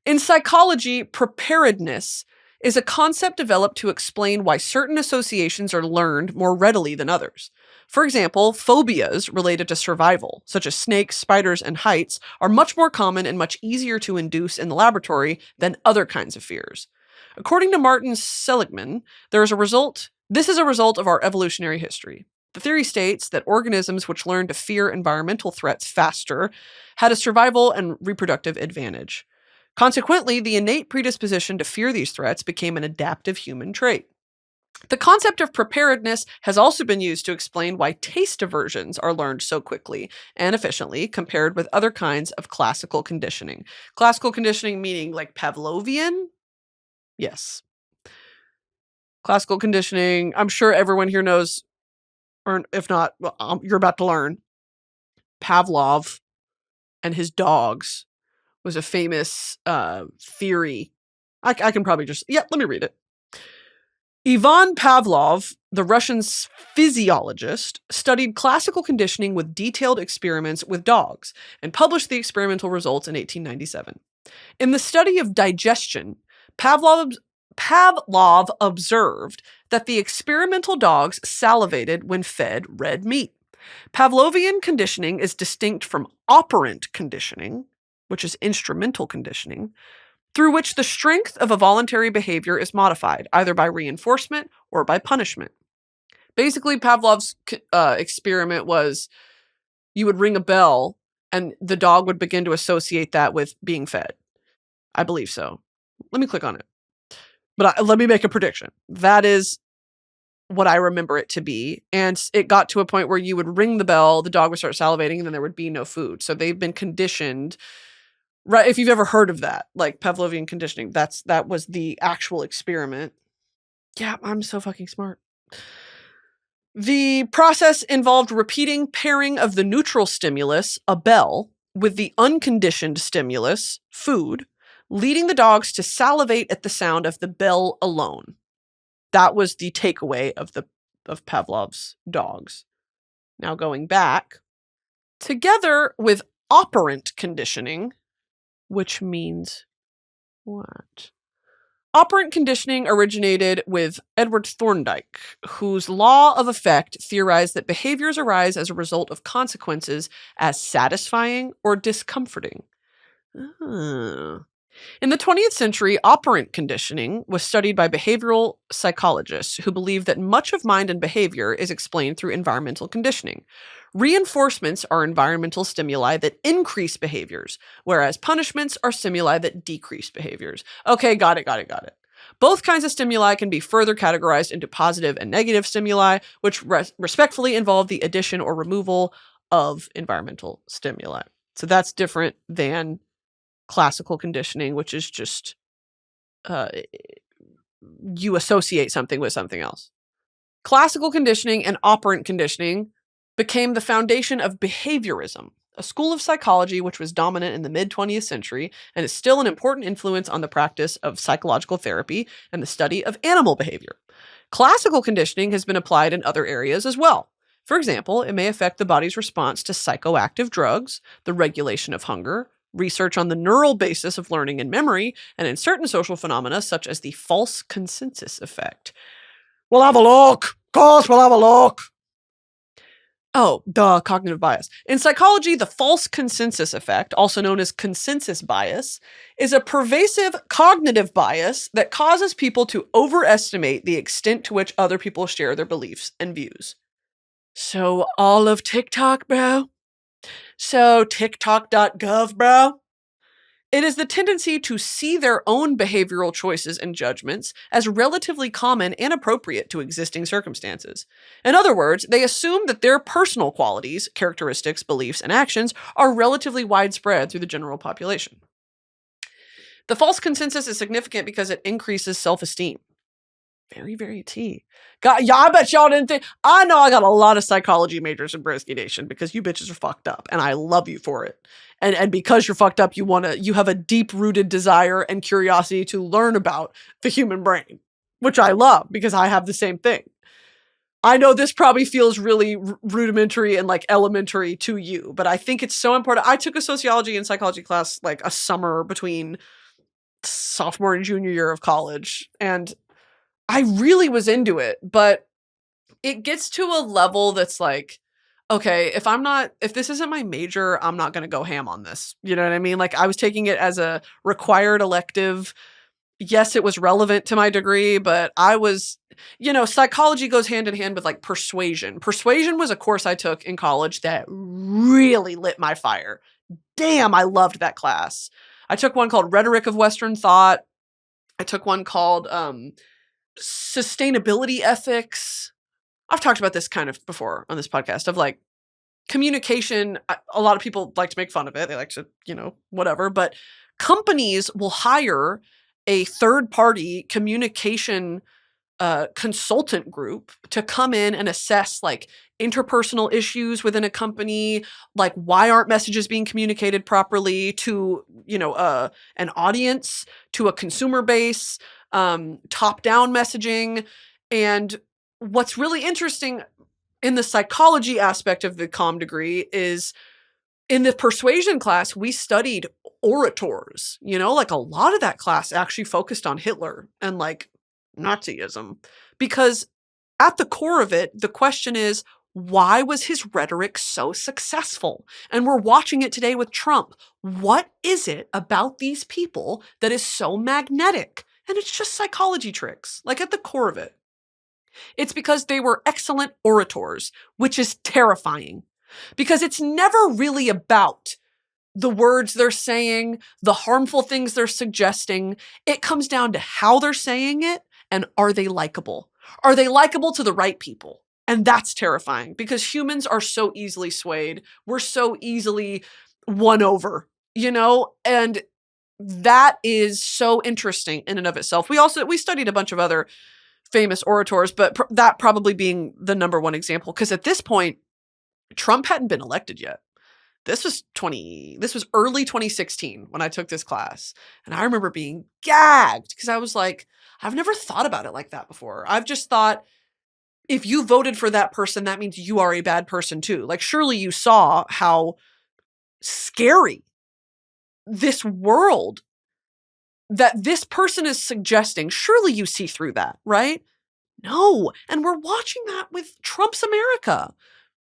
In psychology, preparedness is a concept developed to explain why certain associations are learned more readily than others. For example, phobias related to survival, such as snakes, spiders, and heights, are much more common and much easier to induce in the laboratory than other kinds of fears. According to Martin Seligman, this is a result of our evolutionary history. The theory states that organisms which learned to fear environmental threats faster had a survival and reproductive advantage. Consequently, the innate predisposition to fear these threats became an adaptive human trait. The concept of preparedness has also been used to explain why taste aversions are learned so quickly and efficiently compared with other kinds of classical conditioning. Classical conditioning meaning like Pavlovian? Yes. Classical conditioning, I'm sure everyone here knows, or if not, well, you're about to learn. Pavlov and his dogs was a famous theory. I can probably let me read it. Ivan Pavlov, the Russian physiologist, studied classical conditioning with detailed experiments with dogs and published the experimental results in 1897. In the study of digestion, Pavlov observed that the experimental dogs salivated when fed red meat. Pavlovian conditioning is distinct from operant conditioning, which is instrumental conditioning, through which the strength of a voluntary behavior is modified, either by reinforcement or by punishment. Basically, Pavlov's experiment was you would ring a bell and the dog would begin to associate that with being fed. I believe so. Let me click on it. But let me make a prediction. That is what I remember it to be. And it got to a point where you would ring the bell, the dog would start salivating, and then there would be no food. So they've been conditioned. Right, if you've ever heard of that, like Pavlovian conditioning, that was the actual experiment. Yeah, I'm so fucking smart. The process involved repeating pairing of the neutral stimulus, a bell, with the unconditioned stimulus, food, leading the dogs to salivate at the sound of the bell alone. That was the takeaway of Pavlov's dogs. Now going back, together with operant conditioning, which means what? Operant conditioning originated with Edward Thorndike, whose law of effect theorized that behaviors arise as a result of consequences as satisfying or discomforting. Ah. In the 20th century, operant conditioning was studied by behavioral psychologists who believed that much of mind and behavior is explained through environmental conditioning. Reinforcements are environmental stimuli that increase behaviors, whereas punishments are stimuli that decrease behaviors. Okay, got it. Both kinds of stimuli can be further categorized into positive and negative stimuli, which respectfully involve the addition or removal of environmental stimuli. So that's different than classical conditioning, which is just you associate something with something else. Classical conditioning and operant conditioning became the foundation of behaviorism, a school of psychology which was dominant in the mid-20th century and is still an important influence on the practice of psychological therapy and the study of animal behavior. Classical conditioning has been applied in other areas as well. For example, it may affect the body's response to psychoactive drugs, the regulation of hunger, research on the neural basis of learning and memory, and in certain social phenomena such as the false consensus effect. We'll have a look! Of course, we'll have a look! Oh, duh, cognitive bias. In psychology, the false consensus effect, also known as consensus bias, is a pervasive cognitive bias that causes people to overestimate the extent to which other people share their beliefs and views. So all of TikTok, bro? So TikTok.gov, bro? It is the tendency to see their own behavioral choices and judgments as relatively common and appropriate to existing circumstances. In other words, they assume that their personal qualities, characteristics, beliefs, and actions are relatively widespread through the general population. The false consensus is significant because it increases self-esteem. Very, very tea. God, yeah, I bet y'all didn't think. I know I got a lot of psychology majors in Broski Nation because you bitches are fucked up, and I love you for it. And because you're fucked up, you have a deep-rooted desire and curiosity to learn about the human brain, which I love because I have the same thing. I know this probably feels really rudimentary and like elementary to you, but I think it's so important. I took a sociology and psychology class like a summer between sophomore and junior year of college, and I really was into it, but it gets to a level that's like, okay, if this isn't my major, I'm not going to go ham on this. You know what I mean? Like I was taking it as a required elective. Yes, it was relevant to my degree, but I was, psychology goes hand in hand with like persuasion. Persuasion was a course I took in college that really lit my fire. Damn, I loved that class. I took one called Rhetoric of Western Thought. I took one called, sustainability ethics. I've talked about this kind of before on this podcast of like communication. A lot of people like to make fun of it. They like to, whatever, but companies will hire a third party communication consultant group to come in and assess like interpersonal issues within a company, like why aren't messages being communicated properly to, an audience, to a consumer base, top-down messaging. And what's really interesting in the psychology aspect of the comm degree is in the persuasion class, we studied orators, like a lot of that class actually focused on Hitler and like Nazism, because at the core of it, the question is, why was his rhetoric so successful? And we're watching it today with Trump. What is it about these people that is so magnetic? And it's just psychology tricks, like at the core of it. It's because they were excellent orators, which is terrifying. Because it's never really about the words they're saying, the harmful things they're suggesting. It comes down to how they're saying it and are they likable? Are they likable to the right people? And that's terrifying because humans are so easily swayed. We're so easily won over, and that is so interesting in and of itself. We studied a bunch of other famous orators, but that probably being the number one example, because at this point, Trump hadn't been elected yet. This was early 2016 when I took this class. And I remember being gagged because I was like, I've never thought about it like that before. I've just thought if you voted for that person, that means you are a bad person too. Like, surely you saw how scary this world that this person is suggesting. Surely you see through that, right? No. And we're watching that with Trump's America.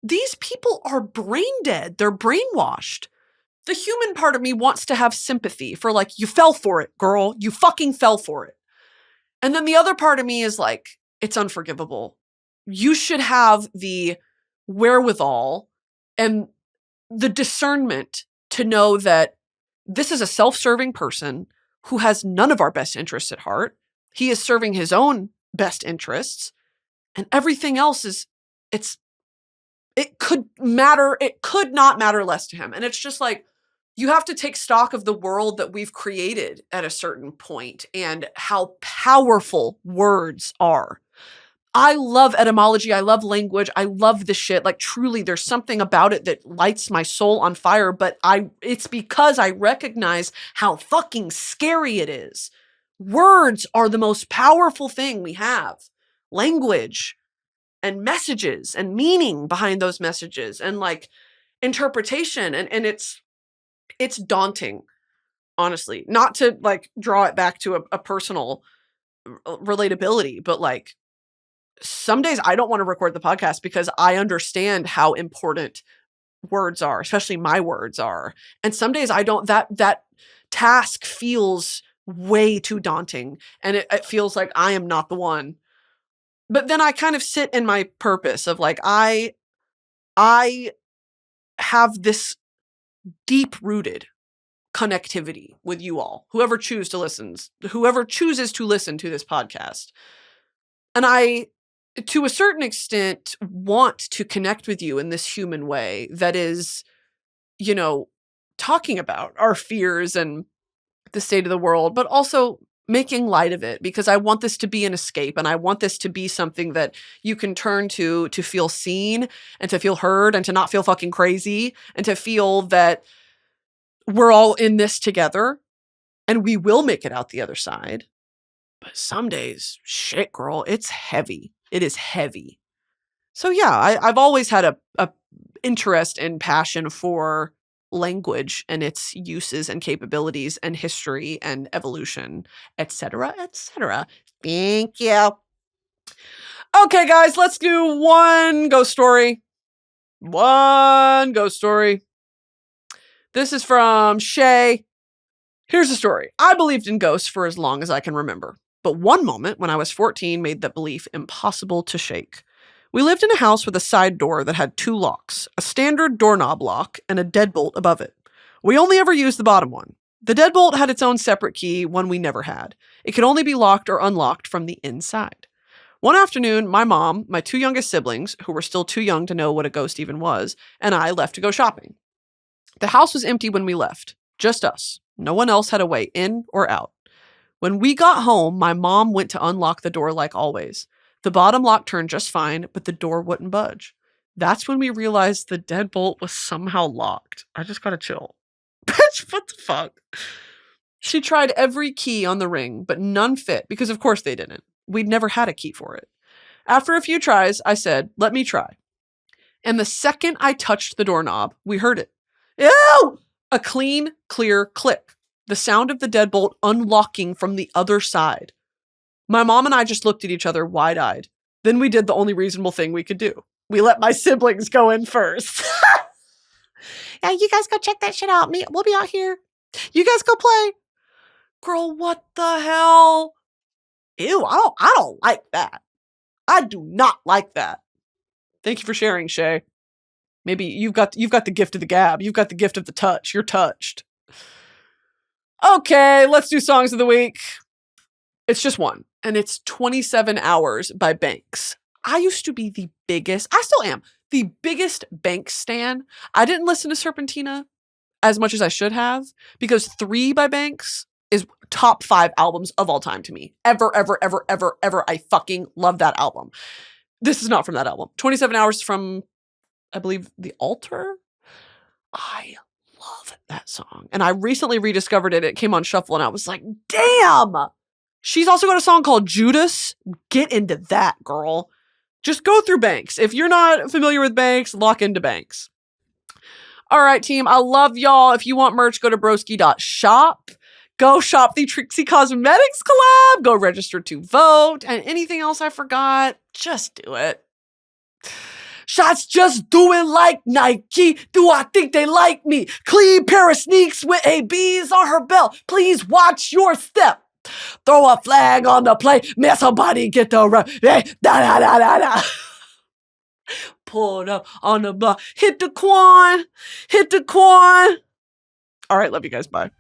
These people are brain dead. They're brainwashed. The human part of me wants to have sympathy for, like, you fell for it, girl. You fucking fell for it. And then the other part of me is like, it's unforgivable. You should have the wherewithal and the discernment to know that this is a self-serving person who has none of our best interests at heart. He is serving his own best interests, and everything else is, it could not matter less to him. And it's just like, you have to take stock of the world that we've created at a certain point and how powerful words are. I love etymology. I love language. I love this shit. Like, truly, there's something about it that lights my soul on fire, but it's because I recognize how fucking scary it is. Words are the most powerful thing we have. Language and messages and meaning behind those messages and, like, interpretation. And it's daunting, honestly. Not to, like, draw it back to a personal relatability, but, like, some days I don't want to record the podcast because I understand how important words are, especially my words are. And some days I don't, that task feels way too daunting, and it feels like I am not the one. But then I kind of sit in my purpose of, like, I have this deep-rooted connectivity with you all, whoever chooses to listen to this podcast. And I, to a certain extent, want to connect with you in this human way that is, you know, talking about our fears and the state of the world, but also making light of it, because I want this to be an escape, and I want this to be something that you can turn to feel seen and to feel heard and to not feel fucking crazy and to feel that we're all in this together and we will make it out the other side. But some days, shit, girl, it's heavy. It is heavy. So yeah, I've always had a interest and passion for language and its uses and capabilities and history and evolution, etc., etc. Thank you. Okay, guys, let's do one ghost story. One ghost story. This is from Shay. Here's the story. I believed in ghosts for as long as I can remember, but one moment when I was 14 made that belief impossible to shake. We lived in a house with a side door that had 2 locks, a standard doorknob lock and a deadbolt above it. We only ever used the bottom one. The deadbolt had its own separate key, one we never had. It could only be locked or unlocked from the inside. One afternoon, my mom, my 2 youngest siblings, who were still too young to know what a ghost even was, and I left to go shopping. The house was empty when we left. Just us. No one else had a way in or out. When we got home, my mom went to unlock the door like always. The bottom lock turned just fine, but the door wouldn't budge. That's when we realized the deadbolt was somehow locked. I just gotta chill. Bitch, what the fuck? She tried every key on the ring, but none fit because of course they didn't. We'd never had a key for it. After a few tries, I said, "Let me try." And the second I touched the doorknob, we heard it. Ew! A clean, clear click. The sound of the deadbolt unlocking from the other side. My mom and I just looked at each other wide-eyed. Then we did the only reasonable thing we could do. We let my siblings go in first. Yeah, you guys go check that shit out. We'll be out here. You guys go play. Girl, what the hell? Ew, I don't like that. I do not like that. Thank you for sharing, Shay. Maybe you've got the gift of the gab. You've got the gift of the touch. You're touched. Okay, let's do songs of the week. It's just one, and it's 27 Hours by Banks. I used to be I still am, the biggest Banks stan. I didn't listen to Serpentina as much as I should have, because 3 by Banks is top 5 albums of all time to me. Ever, ever, ever, ever, ever. I fucking love that album. This is not from that album. 27 Hours from, I believe, The Altar. I love that song. And I recently rediscovered it. It came on shuffle and I was like, damn! She's also got a song called Judas. Get into that, girl. Just go through Banks. If you're not familiar with Banks, lock into Banks. All right, team. I love y'all. If you want merch, go to broski.shop. Go shop the Trixie Cosmetics collab. Go register to vote. And anything else I forgot, just do it. Shots just doing like Nike. Do I think they like me? Clean pair of sneaks with ABs on her belt. Please watch your step. Throw a flag on the play. Man, somebody get the run. Hey, da da da da da. Pulled up on the block. Hit the quan. Hit the quan. All right, love you guys. Bye.